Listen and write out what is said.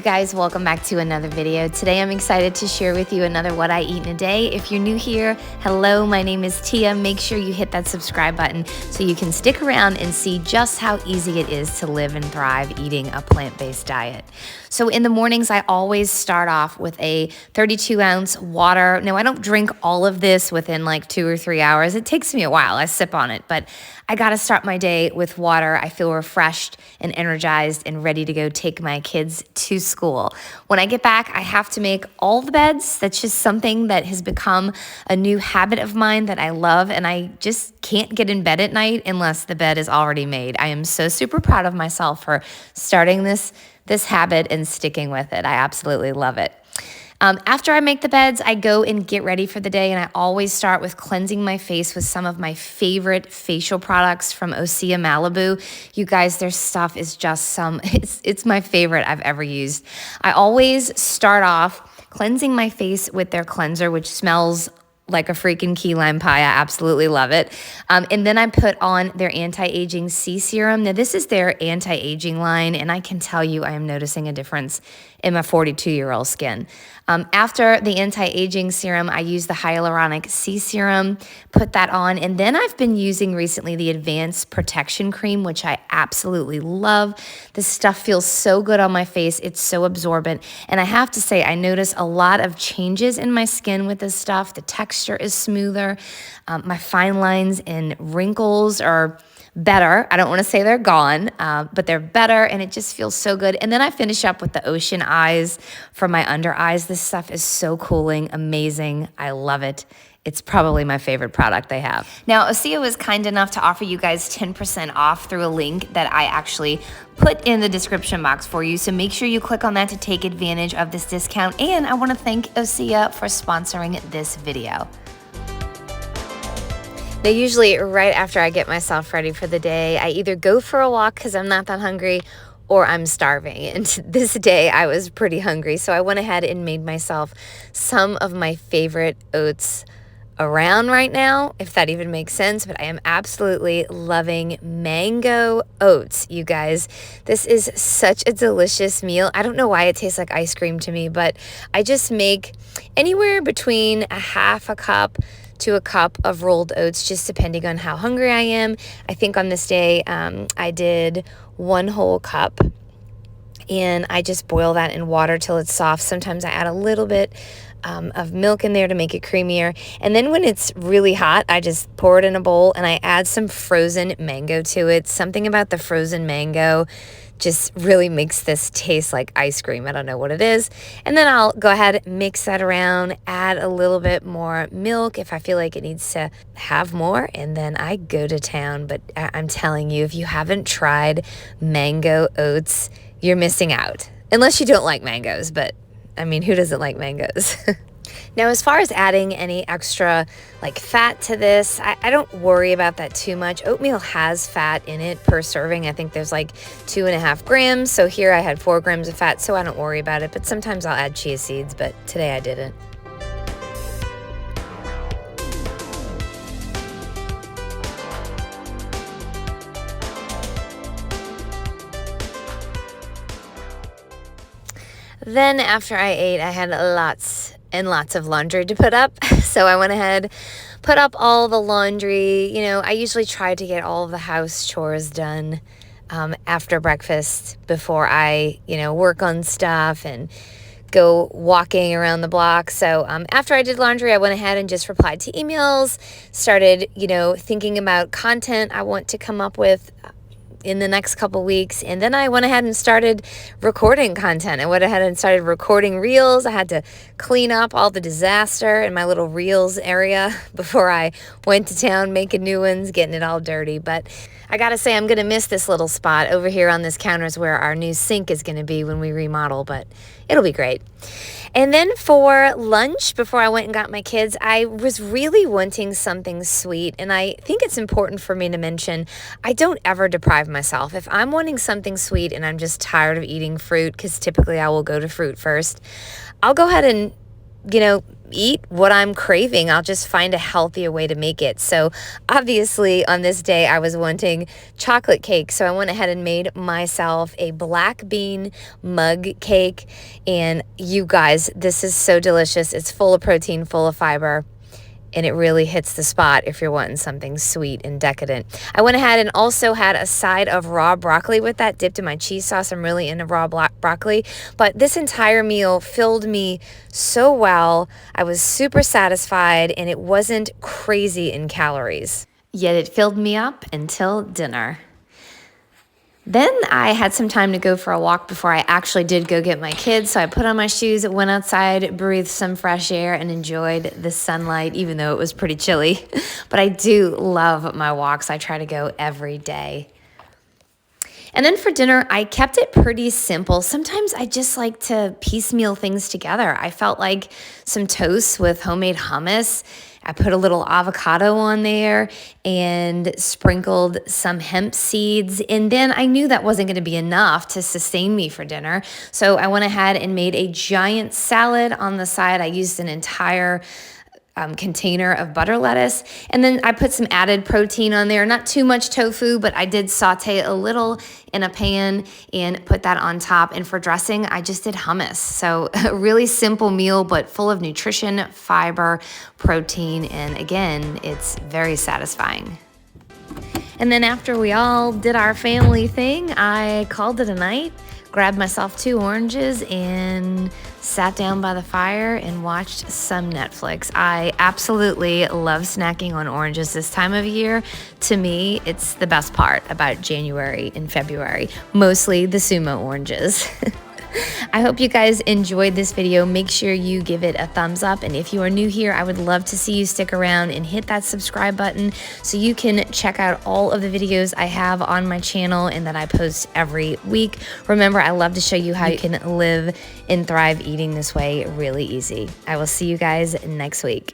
guys, welcome back to another video. Today I'm excited to share with you another what I eat in a day. If you're new here, hello, my name is Tia. Make sure you hit that subscribe button so you can stick around and see just how easy it is to live and thrive eating a plant-based diet. So in the mornings, I always start off with a 32-ounce water. Now, I don't drink all of this within like 2 or 3 hours. It takes me a while. I sip on it, but I got to start my day with water. I feel refreshed and energized and ready to go take my kids to school. When I get back, I have to make all the beds. That's just something that has become a new habit of mine that I love, and I just can't get in bed at night unless the bed is already made. I am so super proud of myself for starting this habit and sticking with it. I absolutely love it. After I make the beds, I go and get ready for the day, and I always start with cleansing my face with some of my favorite facial products from Oats Malibu. You guys, their stuff is just it's my favorite I've ever used. I always start off cleansing my face with their cleanser, which smells like a freaking key lime pie. I absolutely love it. And then I put on their anti-aging C serum. Now, this is their anti-aging line, and I can tell you I am noticing a difference in my 42-year-old skin. After the anti-aging serum, I use the hyaluronic C serum, put that on, and then I've been using recently the Advanced Protection Cream, which I absolutely love. This stuff feels so good on my face. It's so absorbent, and I have to say I notice a lot of changes in my skin with this stuff. The texture is smoother. My fine lines and wrinkles are better. I don't want to say they're gone, but they're better, and it just feels so good. And then I finish up with the Ocean Eyes for my under eyes. This stuff is so cooling, amazing. I love it. It's probably my favorite product they have. Now, Osea was kind enough to offer you guys 10% off through a link that I actually put in the description box for you. So make sure you click on that to take advantage of this discount. And I want to thank Osea for sponsoring this video. Now, usually right after I get myself ready for the day, I either go for a walk because I'm not that hungry, or I'm starving. And this day I was pretty hungry, so I went ahead and made myself some of my favorite oats around right now, if that even makes sense. But I am absolutely loving mango oats, you guys. This is such a delicious meal. I don't know why it tastes like ice cream to me, but I just make anywhere between a half a cup to a cup of rolled oats, just depending on how hungry I am. I think on this day, I did 1 whole cup, and I just boil that in water till it's soft. Sometimes I add a little bit of milk in there to make it creamier. And then when it's really hot, I just pour it in a bowl and I add some frozen mango to it. Something about the frozen mango just really makes this taste like ice cream. I don't know what it is. And then I'll go ahead, mix that around, add a little bit more milk if I feel like it needs to have more, and then I go to town. But I'm telling you, if you haven't tried mango oats, you're missing out. Unless you don't like mangoes, but I mean, who doesn't like mangoes? Now, as far as adding any extra like fat to this, I don't worry about that too much. Oatmeal has fat in it per serving. I think there's like 2.5 grams. So here I had 4 grams of fat, so I don't worry about it. But sometimes I'll add chia seeds, but today I didn't. Then after I ate, I had lots and lots of laundry to put up. So I went ahead, put up all the laundry. You know, I usually try to get all of the house chores done after breakfast before I, work on stuff and go walking around the block. So after I did laundry, I went ahead and just replied to emails, started, thinking about content I want to come up with in the next couple weeks. And then I went ahead and started recording content. I went ahead and started recording reels. I had to clean up all the disaster in my little reels area before I went to town making new ones, getting it all dirty. But I gotta say, I'm gonna miss this little spot over here on this counter is where our new sink is gonna be when we remodel, but it'll be great. And then for lunch, before I went and got my kids, I was really wanting something sweet. And I think it's important for me to mention, I don't ever deprive myself. If I'm wanting something sweet and I'm just tired of eating fruit, because typically I will go to fruit first, I'll go ahead and, eat what I'm craving. I'll just find a healthier way to make it. So obviously on this day I was wanting chocolate cake. So I went ahead and made myself a black bean mug cake. And you guys, this is so delicious. It's full of protein, full of fiber. And it really hits the spot if you're wanting something sweet and decadent. I went ahead and also had a side of raw broccoli with that, dipped in my cheese sauce. I'm really into raw broccoli. But this entire meal filled me so well. I was super satisfied, and it wasn't crazy in calories. Yet it filled me up until dinner. Then I had some time to go for a walk before I actually did go get my kids. So I put on my shoes, went outside, breathed some fresh air, and enjoyed the sunlight, even though it was pretty chilly. But I do love my walks. I try to go every day. And then for dinner, I kept it pretty simple. Sometimes I just like to piecemeal things together. I felt like some toast with homemade hummus. I put a little avocado on there and sprinkled some hemp seeds. And then I knew that wasn't going to be enough to sustain me for dinner. So I went ahead and made a giant salad on the side. I used an entire container of butter lettuce. And then I put some added protein on there. Not too much tofu, but I did saute a little in a pan and put that on top. And for dressing, I just did hummus. So a really simple meal, but full of nutrition, fiber, protein, and again, it's very satisfying. And then after we all did our family thing, I called it a night, grabbed myself 2 oranges, and sat down by the fire and watched some Netflix. I absolutely love snacking on oranges this time of year. To me, it's the best part about January and February, mostly the sumo oranges. I hope you guys enjoyed this video. Make sure you give it a thumbs up. And if you are new here, I would love to see you stick around and hit that subscribe button so you can check out all of the videos I have on my channel and that I post every week. Remember, I love to show you how you can live and thrive eating this way really easy. I will see you guys next week.